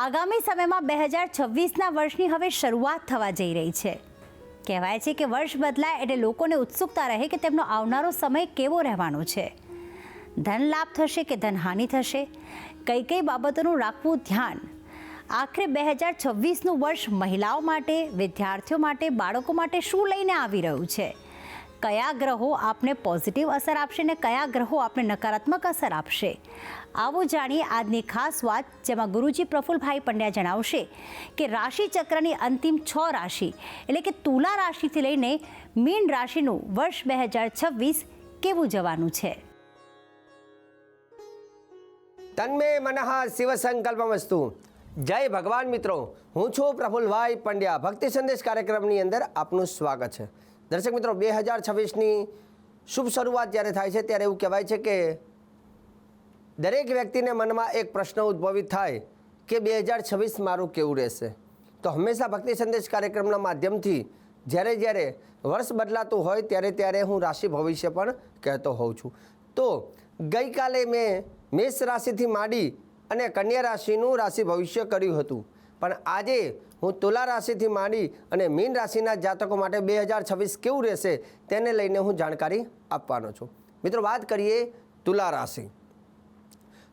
આગામી સમયમાં 2026ના વર્ષની હવે શરૂઆત થવા જઈ રહી છે। કહેવાય છે કે વર્ષ બદલાય એટલે લોકોને ઉત્સુકતા રહે કે તેમનો આવનારો સમય કેવો રહેવાનો છે। ધન લાભ થશે કે ધનહાનિ થશે, કઈ કઈ બાબતોનું રાખવું ધ્યાન। આખરે 2026નું વર્ષ મહિલાઓ માટે, વિદ્યાર્થીઓ માટે, બાળકો માટે શું લઈને આવી રહ્યું છે? કયા ગ્રહો આપને પોઝિટિવ અસર આપશે ને કયા ગ્રહો આપને નકારાત્મક અસર આપશે? આવો જાણીએ આજની ખાસ વાત, જેમાં ગુરુજી પ્રફુલભાઈ પંડ્યા જણાવશે કે રાશિ ચક્રની અંતિમ 6 રાશિ એટલે કે તુલા રાશિથી લઈને મીન રાશિનું વર્ષ 2026 કેવું જવાનું છે। તન્મે મનઃ શિવ સંકલ્પમસ્તુ। જય ભગવાન મિત્રો, હું છું પ્રફુલભાઈ પંડ્યા। ભક્તિ સંદેશ કાર્યક્રમની અંદર આપનું સ્વાગત છે। દર્શક મિત્રો, 2026ની શુભ શરૂઆત જ્યારે થાય છે ત્યારે એવું કહેવાય છે કે દરેક વ્યક્તિને મનમાં એક પ્રશ્ન ઉદ્ભવિત થાય કે 2026 મારું કેવું રહેશે। તો હંમેશા ભક્તિ સંદેશ કાર્યક્રમના માધ્યમથી જ્યારે જ્યારે વર્ષ બદલાતું હોય ત્યારે હું રાશિ ભવિષ્ય પણ કહેતો હોઉં છું। તો ગઈકાલે મેં મેષ રાશિથી માંડી અને કન્યા રાશિનું રાશિ ભવિષ્ય કર્યું હતું, પણ આજે હું તુલા રાશિથી માંડી અને મીન રાશિના જાતકો માટે 2026 કેવું રહેશે તેને લઈને હું જાણકારી આપવાનો છું। મિત્રો, વાત કરીએ તુલા રાશિ।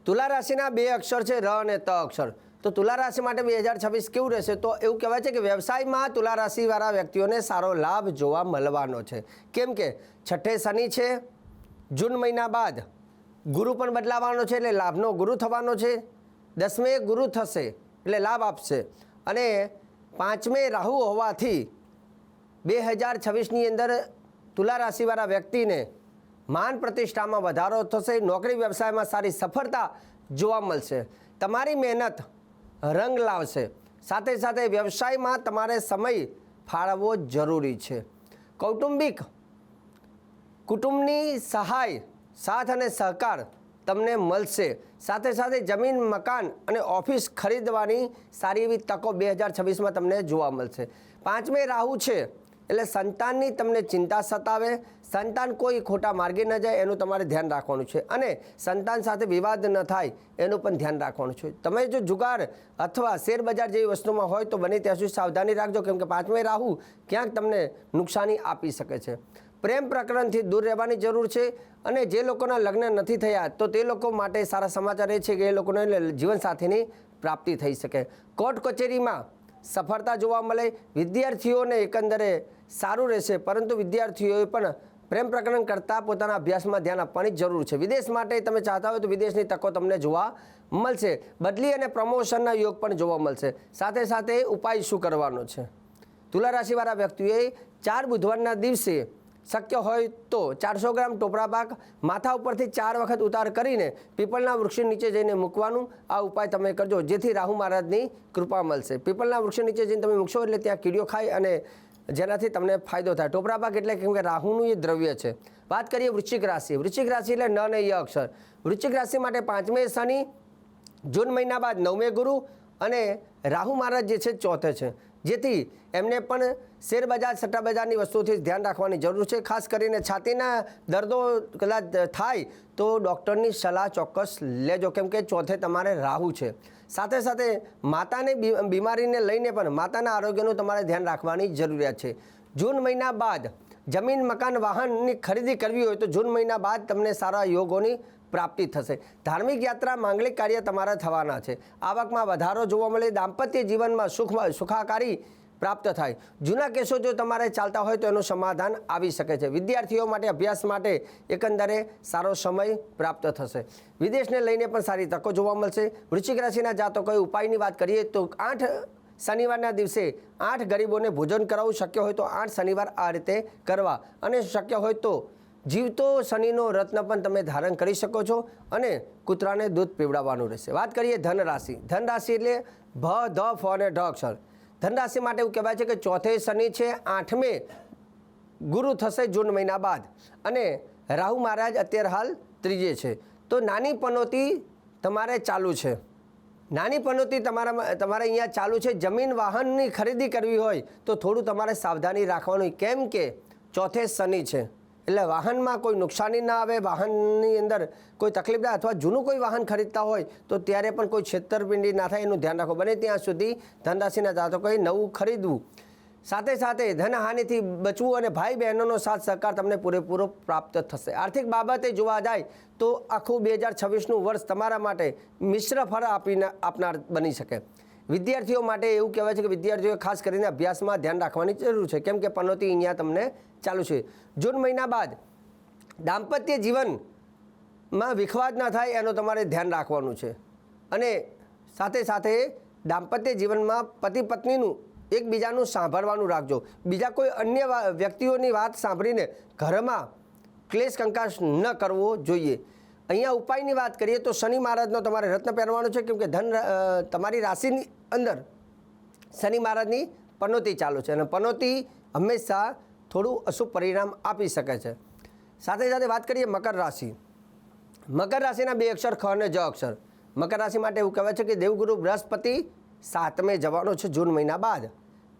તુલા રાશિના 2 અક્ષર છે, ર અને ત અક્ષર। તો તુલા રાશિ માટે 2026 કેવું રહેશે? તો એવું કહેવાય છે કે વ્યવસાયમાં તુલા રાશિવાળા વ્યક્તિઓને સારો લાભ જોવા મળવાનો છે। કેમ કે છઠ્ઠે શનિ છે, જૂન મહિના બાદ ગુરુ પણ બદલાવાનો છે એટલે લાભનો ગુરુ થવાનો છે, 10મે ગુરુ થશે એટલે લાભ આપશે, અને 5મે રાહુ હોવાથી 2026ની અંદર તુલા રાશિવાળા વ્યક્તિને માન પ્રતિષ્ઠામાં વધારો થશે, નોકરી વ્યવસાયમાં સારી સફળતા જોવા મળશે, તમારી મહેનત રંગ લાવશે। સાથે સાથે વ્યવસાયમાં તમારે સમય ફાળવવો જરૂરી છે। કુટુંબની સહાય, સાથ અને સહકાર તમને મળશે। સાથે સાથે જમીન, મકાન અને ઓફિસ ખરીદવાની સારી એવી તકો 2026માં તમને જોવા મળશે। 5મે રાહુ છે એટલે સંતાનની તમને ચિંતા સતાવે, સંતાન કોઈ ખોટા માર્ગે ન જાય એનું તમારે ધ્યાન રાખવાનું છે, અને સંતાન સાથે વિવાદ ન થાય એનું પણ ધ્યાન રાખવાનું છે। તમે જો જુગાર અથવા શેરબજાર જેવી વસ્તુમાં હોય તો બને ત્યાં સુધી સાવધાની રાખજો, કેમ કે 5મે રાહુ ક્યાંક તમને નુકસાની આપી શકે છે। પ્રેમ પ્રકરણથી દૂર રહેવાની જરૂર છે, અને જે લોકોના લગ્ન નથી થયા તો તે લોકો માટે સારા સમાચાર એ છે કે એ લોકોને જીવનસાથીની પ્રાપ્તિ થઈ શકે। કોર્ટ કચેરીમાં સફળતા જોવા મળે। વિદ્યાર્થીઓને એકંદરે સારું રહેશે, પરંતુ વિદ્યાર્થીઓએ પણ પ્રેમ પ્રકરણ કરતાં પોતાના અભ્યાસમાં ધ્યાન આપવાની જરૂર છે। વિદેશ માટે તમે ચાહતા હોય તો વિદેશની તકો તમને જોવા મળશે। બદલી અને પ્રમોશનના યોગ પણ જોવા મળશે। સાથે સાથે ઉપાય શું કરવાનો છે? તુલા રાશિવાળા વ્યક્તિઓએ 4 બુધવારના દિવસે શક્ય હોય તો 400 ગ્રામ ટોપરા પાક માથા ઉપરથી 4 વખત ઉતાર કરીને પીપળના વૃક્ષ નીચે જઈને મૂકવાનું। આ ઉપાય તમે કરજો, જેથી રાહુ મહારાજની કૃપા મળશે। પીપળના વૃક્ષ નીચે જઈને તમે મૂકશો એટલે ત્યાં કીડીઓ ખાય અને જેનાથી તમને ફાયદો થાય। ટોપરા પાક એટલે કેમ કે રાહુનું એ દ્રવ્ય છે। વાત કરીએ વૃશ્ચિક રાશિ। વૃશ્ચિક રાશિ એટલે ન અને ય અક્ષર। વૃશ્ચિક રાશિ માટે 5મે શનિ, જૂન મહિના બાદ 9મે ગુરુ અને રાહુ મહારાજ જે છે 4થે છે, જેથી એમને પણ શેરબજાર, સટ્ટા બજારની વસ્તુથી ધ્યાન રાખવાની જરૂર છે। ખાસ કરીને છાતીના દર્દો કદાચ થાય તો ડૉક્ટરની સલાહ ચોક્કસ લેજો, કેમ કે 4થે તમારે રાહુ છે। સાથે સાથે માતાની બીમારીને લઈને પણ માતાના આરોગ્યનું તમારે ધ્યાન રાખવાની જરૂરિયાત છે। જૂન મહિના બાદ જમીન, મકાન, વાહનની ખરીદી કરવી હોય તો જૂન મહિના બાદ તમને સારા યોગોની પ્રાપ્તિ થશે। ધાર્મિક યાત્રા, માંગલિક કાર્ય તમારા થવાના છે। આવકમાં વધારો જોવા મળે। દાંપત્ય જીવનમાં સુખાકારી પ્રાપ્ત થાય। જૂના કેસો જો તમારે ચાલતા હોય તો એનું સમાધાન આવી શકે છે। વિદ્યાર્થીઓ માટે અભ્યાસ માટે એકંદરે સારો સમય પ્રાપ્ત થશે। વિદેશને લઈને પણ સારી તકો જોવા મળશે। વૃશ્ચિક રાશિના જાતકોએ ઉપાયની વાત કરીએ તો 8 શનિવારના દિવસે 8 ગરીબોને ભોજન કરાવવું। શક્ય હોય તો 8 શનિવાર આ રીતે કરવા, અને શક્ય હોય તો જીવતો શનિનો રત્ન પણ તમે ધારણ કરી શકો છો, અને કૂતરાને દૂધ પીવડાવવાનું રહેશે। વાત કરીએ ધન રાશિ। ધન રાશિ એટલે ભ, ધ, ફ અને ઢ અક્ષર। ધન રાશિ માટે એવું કહેવાય છે કે 4થે શનિ છે, 8મે ગુરુ થશે જૂન મહિના બાદ, અને રાહુ મહારાજ અત્યારે હાલ 3જે છે। તો નાની પનોતી તમારે ચાલુ છે। નાની પનોતી તમારે અહીંયા ચાલુ છે। જમીન, વાહનની ખરીદી કરવી હોય તો થોડું તમારે સાવધાની રાખવાનું, કેમ કે 4થે શનિ છે એટલે વાહનમાં કોઈ નુકસાની ના આવે, વાહનની અંદર કોઈ તકલીફ ના, અથવા જૂનું કોઈ વાહન ખરીદતા હોય તો ત્યારે પણ કોઈ છેતરપિંડી ના થાય એનું ધ્યાન રાખો. બને ત્યાં સુધી ધનરાશિના જાતકોએ નવું ખરીદવું. સાથે સાથે ધનહાનિથી બચવું અને ભાઈ બહેનોનો સાથ સહકાર તમને પૂરેપૂરો પ્રાપ્ત થશે. આર્થિક બાબતે જોવા જાય તો આખું 2026નું વર્ષ તમારા માટે મિશ્ર ફળ આપનાર બની શકે. વિદ્યાર્થીઓ માટે એવું કહેવાય છે કે વિદ્યાર્થીઓએ ખાસ કરીને અભ્યાસમાં ધ્યાન રાખવાની જરૂર છે, કેમ કે પનોતી અહીંયા તમને ચાલુ છે. જૂન મહિના બાદ દાંપત્ય જીવનમાં વિખવાદ ના થાય એનું તમારે ધ્યાન રાખવાનું છે. અને સાથે સાથે દાંપત્ય જીવનમાં પતિ પત્નીનું એકબીજાનું સાંભળવાનું રાખજો. બીજા કોઈ અન્ય વ્યક્તિઓની વાત સાંભળીને ઘરમાં ક્લેશ કંકાસ ન કરવો જોઈએ. અહીંયા ઉપાયની વાત કરીએ તો શનિ મહારાજનો તમારે રત્ન પહેરવાનો છે, કેમ કે તમારી રાશિની અંદર શનિ મહારાજની પનોતી ચાલુ છે અને પનોતી હંમેશા થોડું અશુભ પરિણામ આપી શકે છે. સાથે સાથે વાત કરીએ મકર રાશિ. મકર રાશિના 2 અક્ષર ખ અને જ અક્ષર. મકર રાશિ માટે એવું કહેવાય છે કે દેવગુરુ બૃહસ્પતિ 7મે જવાનો છે જૂન મહિના બાદ.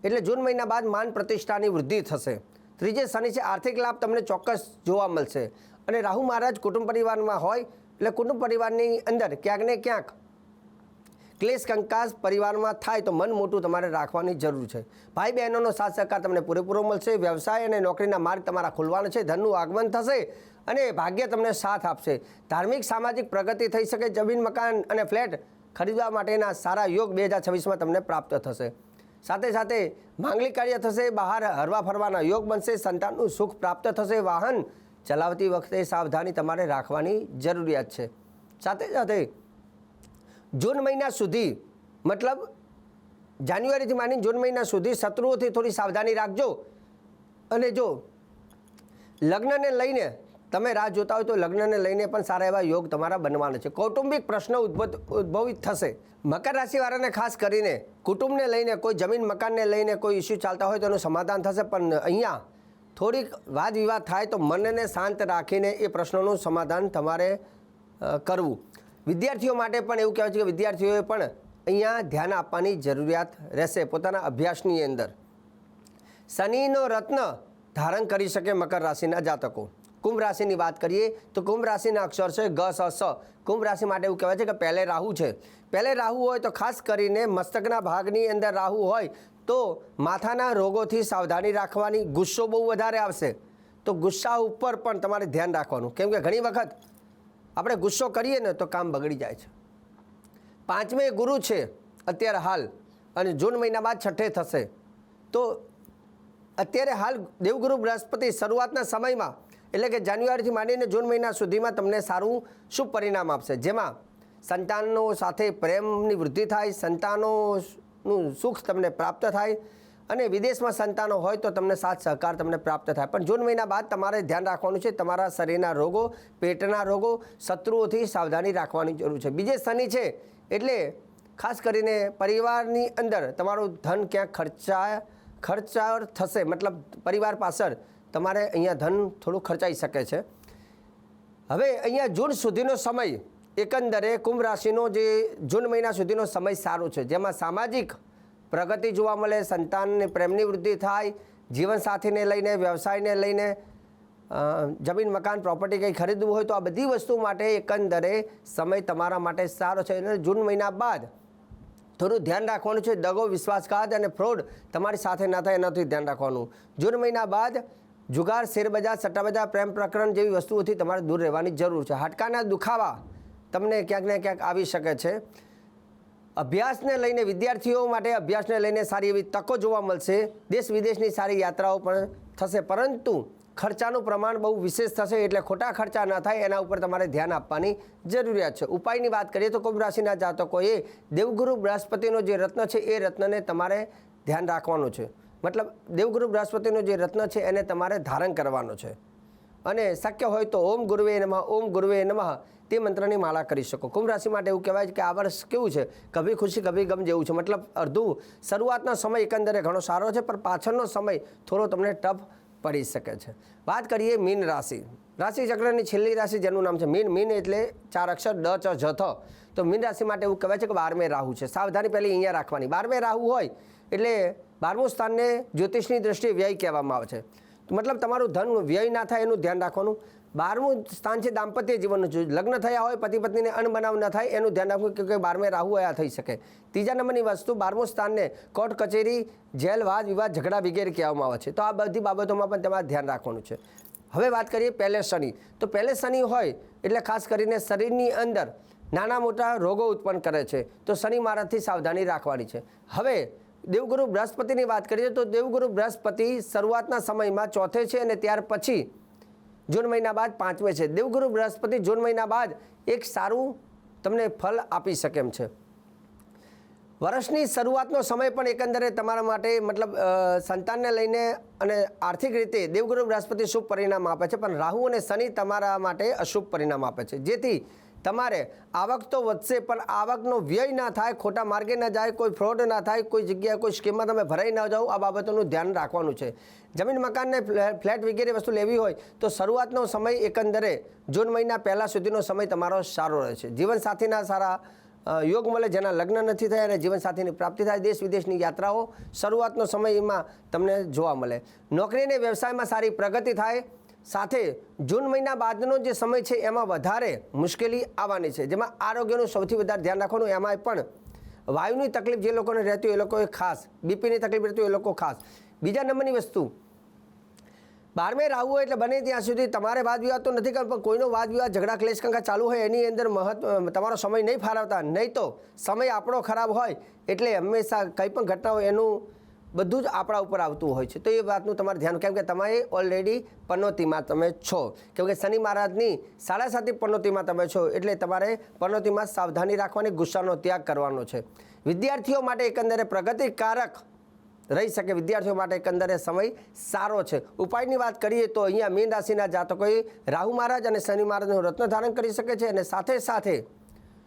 એટલે જૂન મહિના બાદ માન પ્રતિષ્ઠાની વૃદ્ધિ થશે. ત્રીજે શનિ છે, આર્થિક લાભ તમને ચોક્કસ જોવા મળશે. અને રાહુ મહારાજ કુટુંબ પરિવારમાં હોય એટલે કુટુંબ પરિવારની અંદર ક્યાંક ને ક્યાંક ક્લેશ કંકાસ પરિવારમાં થાય તો મન મોટું તમારે રાખવાની જરૂર છે. ભાઈ બહેનોનો સાથ સહકાર તમને પૂરેપૂરો મળશે. વ્યવસાય અને નોકરીના માર્ગ તમારા ખુલવાના છે. ધનનું આગમન થશે અને ભાગ્ય તમને સાથ આપશે. ધાર્મિક સામાજિક પ્રગતિ થઈ શકે. જમીન મકાન અને ફ્લેટ ખરીદવા માટેના સારા યોગ 2026માં તમને પ્રાપ્ત થશે. સાથે સાથે માંગલિક કાર્ય થશે. બહાર હરવા ફરવાના યોગ બનશે. સંતાનનું સુખ પ્રાપ્ત થશે. વાહન ચલાવતી વખતે સાવધાની તમારે રાખવાની જરૂરિયાત છે. સાથે સાથે જૂન મહિના સુધી, મતલબ જાન્યુઆરીથી માંડીને જૂન મહિના સુધી શત્રુઓથી થોડી સાવધાની રાખજો. અને જો લગ્નને લઈને તમે રાહ જોતા હોય તો લગ્નને લઈને પણ સારા એવા યોગ તમારા બનવાના છે. કૌટુંબિક પ્રશ્નો ઉદ્ભવિત થશે. મકર રાશિવાળાને ખાસ કરીને કુટુંબને લઈને, કોઈ જમીન મકાનને લઈને કોઈ ઇસ્યુ ચાલતા હોય તો એનું સમાધાન થશે. પણ અહીંયા થોડીક વાદ વિવાદ થાય તો મનને શાંત રાખીને એ પ્રશ્નોનું સમાધાન તમારે કરવું. વિદ્યાર્થીઓ માટે પણ એવું કહેવાય છે કે વિદ્યાર્થીઓએ પણ અહીંયા ધ્યાન આપવાની જરૂરિયાત રહેશે પોતાના અભ્યાસની અંદર. શનિનો રત્ન ધારણ કરી શકે મકર રાશિના જાતકો. કુંભ રાશિની વાત કરીએ તો કુંભ રાશિના અક્ષર છે ગ, સ, સ. કુંભ રાશિ માટે એવું કહેવાય છે કે પહેલે રાહુ છે. પહેલે રાહુ હોય તો ખાસ કરીને મસ્તકના ભાગની અંદર રાહુ હોય તો માથાના રોગોથી સાવધાની રાખવાની. ગુસ્સો બહુ વધારે આવશે તો ગુસ્સા ઉપર પણ તમારે ધ્યાન રાખવાનું, કેમ કે ઘણી વખત આપણે ગુસ્સો કરીએ ને તો કામ બગડી જાય છે. 5મે ગુરુ છે અત્યારે હાલ, અને જૂન મહિના બાદ 6ઠે થશે. તો અત્યારે હાલ દેવગુરુ બૃહસ્પતિ શરૂઆતના સમયમાં એટલે કે જાન્યુઆરીથી માંડીને જૂન મહિના સુધીમાં તમને સારું શુભ પરિણામ આપશે, જેમાં સંતાનો સાથે પ્રેમની વૃદ્ધિ થાય, સંતાનોનું સુખ તમને પ્રાપ્ત થાય અને વિદેશમાં સંતાનો હોય તો તમને સાથ સહકાર તમને પ્રાપ્ત થાય. પણ જૂન મહિના બાદ તમારે ધ્યાન રાખવાનું છે તમારા શરીરના રોગો, પેટના રોગો, શત્રુઓથી સાવધાની રાખવાની જરૂર છે. બીજે શનિ છે એટલે ખાસ કરીને પરિવારની અંદર તમારું ધન ક્યાંક ખર્ચાળ થશે, મતલબ પરિવાર પાછળ તમારે અહીંયા ધન થોડું ખર્ચાઈ શકે છે. હવે અહીંયા જૂન સુધીનો સમય એકંદરે કુંભ રાશિનો જે જૂન મહિના સુધીનો સમય સારો છે, જેમાં સામાજિક પ્રગતિ જોવા મળે, સંતાનને પ્રેમની વૃદ્ધિ થાય, જીવનસાથીને લઈને, વ્યવસાયને લઈને, જમીન મકાન પ્રોપર્ટી કંઈ ખરીદવું હોય તો આ બધી વસ્તુ માટે એકંદરે સમય તમારા માટે સારો છે. અને જૂન મહિના બાદ થોડું ધ્યાન રાખવાનું છે. દગો, વિશ્વાસઘાત અને ફ્રોડ તમારી સાથે ના થાય એનાથી ધ્યાન રાખવાનું. જૂન મહિના બાદ જુગાર, શેરબજાર, સટ્ટાબજાર, પ્રેમ પ્રકરણ જેવી વસ્તુઓથી તમારે દૂર રહેવાની જરૂર છે. હાડકાના દુખાવા તમને ક્યાંક ને ક્યાંક આવી શકે છે. અભ્યાસને લઈને વિદ્યાર્થીઓ માટે અભ્યાસને લઈને સારી એવી તકો જોવા મળશે. દેશ વિદેશની સારી યાત્રાઓ પણ થશે, પરંતુ ખર્ચાનું પ્રમાણ બહુ વિશેષ થશે, એટલે ખોટા ખર્ચા ન થાય એના ઉપર તમારે ધ્યાન આપવાની જરૂરિયાત છે. ઉપાયની વાત કરીએ તો કુંભ રાશિના જાતકોએ દેવગુરુ બૃહસ્પતિનો જે રત્ન છે એ રત્નને તમારે ધ્યાન રાખવાનું છે. મતલબ દેવગુરુ બૃહસ્પતિનો જે રત્ન છે એને તમારે ધારણ કરવાનો છે. અને શક્ય હોય તો ઓમ ગુરુવે નમઃ, ઓમ ગુરુવે નમઃ તે મંત્રની માળા કરી શકો. કુંભ રાશિ માટે એવું કહેવાય છે કે આ વર્ષ કેવું છે, કભી ખુશી કભી ગમ જેવું છે. મતલબ અડધું શરૂઆતનો સમય એકંદરે ઘણો સારો છે, પણ પાછળનો સમય થોડો તમને ટફ પડી શકે છે. વાત કરીએ મીન રાશિ. રાશિ ચક્રની છેલ્લી રાશિ જેનું નામ છે મીન. મીન એટલે 4 અક્ષર ડ, ચ, જ, થ. તો મીન રાશિ માટે એવું કહેવાય છે કે 12મે રાહુ છે. સાવધાની પહેલી અહીંયા રાખવાની. 12મે રાહુ હોય એટલે 12મું સ્થાનને જ્યોતિષની દ્રષ્ટિએ વ્યય કહેવામાં આવે છે. તો મતલબ તમારું ધન વ્યય ના થાય એનું ધ્યાન રાખવાનું. 12મું સ્થાન છે દાંપત્ય જીવનનું. જો લગ્ન થયા હોય પતિ પત્નીને અણબનાવ ન થાય એનું ધ્યાન રાખવું, કે 12મે રાહુ આયા થઈ શકે. 3જા નંબરની વસ્તુ, 12મું સ્થાનને કોર્ટ કચેરી, જેલ, વાદ વિવાદ, ઝઘડા વગેરે કહેવામાં આવે છે. તો આ બધી બાબતોમાં પણ તમારે ધ્યાન રાખવાનું છે. હવે વાત કરીએ પહેલે શનિ. તો પહેલે શનિ હોય એટલે ખાસ કરીને શરીરની અંદર નાના મોટા રોગો ઉત્પન્ન કરે છે. તો શનિ મહારાજથી સાવધાની રાખવાની છે. હવે દેવગુરુ બૃહસ્પતિની વાત કરીએ તો દેવગુરુ બૃહસ્પતિ શરૂઆતના સમયમાં ચોથે છે અને ત્યાર પછી જૂન મહિના બાદ 5મે છે. દેવગુરુ બૃહસ્પતિ જૂન મહિના બાદ એક સારું તમને ફળ આપી શકે એમ છે. વર્ષની શરૂઆતનો સમય પણ એકંદરે તમારા માટે મતલબ સંતાનને લઈને અને આર્થિક રીતે દેવગુરુ બૃહસ્પતિ શુભ પરિણામ આપે છે, પણ રાહુ અને શનિ તમારા માટે અશુભ પરિણામ આપે છે. જેથી તમારે આવક તો વધશે પણ આવકનો વ્યય ના થાય, ખોટા માર્ગે ના જાય, કોઈ ફ્રોડ ના થાય, કોઈ જગ્યાએ કોઈ સ્કીમમાં તમે ભરાઈ ના જાઓ. આ બાબતોનું ધ્યાન રાખવાનું છે. જમીન મકાનને ફ્લેટ વગેરે વસ્તુ લેવી હોય તો શરૂઆતનો સમય એકંદરે જૂન મહિના પહેલાં સુધીનો સમય તમારો સારો રહે છે. જીવનસાથીના સારા યોગ મળે, જેના લગ્ન નથી થયા અને જીવનસાથીની પ્રાપ્તિ થાય. દેશ વિદેશની યાત્રાઓ શરૂઆતનો સમયમાં તમને જોવા મળે. નોકરી અને વ્યવસાયમાં સારી પ્રગતિ થાય. સાથે જૂન મહિના બાદનો જે સમય છે એમાં વધારે મુશ્કેલી આવવાની છે, જેમાં આરોગ્યનું સૌથી વધારે ધ્યાન રાખવાનું. એમાંય પણ વાયુની તકલીફ જે લોકોને રહેતી હોય એ લોકોએ ખાસ, બીપીની તકલીફ રહેતી હોય એ લોકો ખાસ. બીજા નંબરની વસ્તુ, 12મે રાહુ હોય એટલે બને ત્યાં સુધી તમારે વાદ વિવાદ તો નથી કરવો, પણ કોઈનો વાદ વિવાદ ઝઘડા ક્લેશ કંકા ચાલુ હોય એની અંદર તમારો સમય નહીં ફાળવતા. નહીં તો સમય આપણો ખરાબ હોય એટલે હંમેશા કંઈ પણ ઘટના હોય એનું બધું જ આપણા ઉપર આવતું હોય છે. તો એ વાતનું તમારે ધ્યાન, કેમ કે તમે ઓલરેડી પનોતીમાં તમે છો, કેમ કે શનિ મહારાજની 7.5 પનોતીમાં તમે છો, એટલે તમારે પનોતીમાં સાવધાની રાખવાની, ગુસ્સાનો ત્યાગ કરવાનો છે. વિદ્યાર્થીઓ માટે એકંદરે પ્રગતિકારક રહી શકે. વિદ્યાર્થીઓ માટે એકંદરે સમય સારો છે. ઉપાયની વાત કરીએ તો અહીંયા મીન રાશિના જાતકોએ રાહુ મહારાજ અને શનિ મહારાજનું રત્ન ધારણ કરી શકે છે. અને સાથે સાથે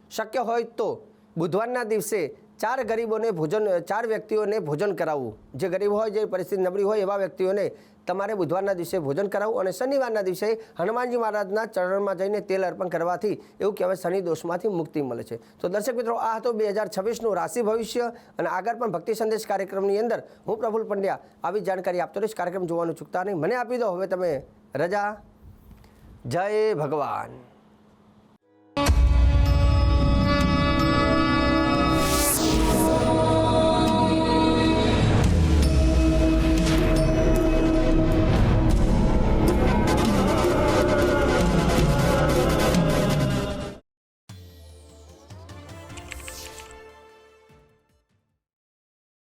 શક્ય હોય તો બુધવારના દિવસે 4 ગરીબોને ભોજન, 4 વ્યક્તિઓને ભોજન કરાવવું. જે ગરીબ હોય, જે પરિસ્થિતિ નબળી હોય એવા વ્યક્તિઓને તમારે બુધવારના દિવસે ભોજન કરાવવું. અને શનિવારના દિવસે હનુમાનજી મહારાજના ચરણમાં જઈને તેલ અર્પણ કરવાથી એવું કહેવાય શનિ દોષમાંથી મુક્તિ મળે છે. તો દર્શક મિત્રો, આ હતો 2026નું રાશિ ભવિષ્ય. અને આગળ પણ ભક્તિ સંદેશ કાર્યક્રમની અંદર હું પ્રફુલ્લ પંડ્યા આવી જાણકારી આપતો રહીશ. કાર્યક્રમ જોવાનું ચૂકતા નહીં. મને આપી દો હવે તમે રજા. જય ભગવાન.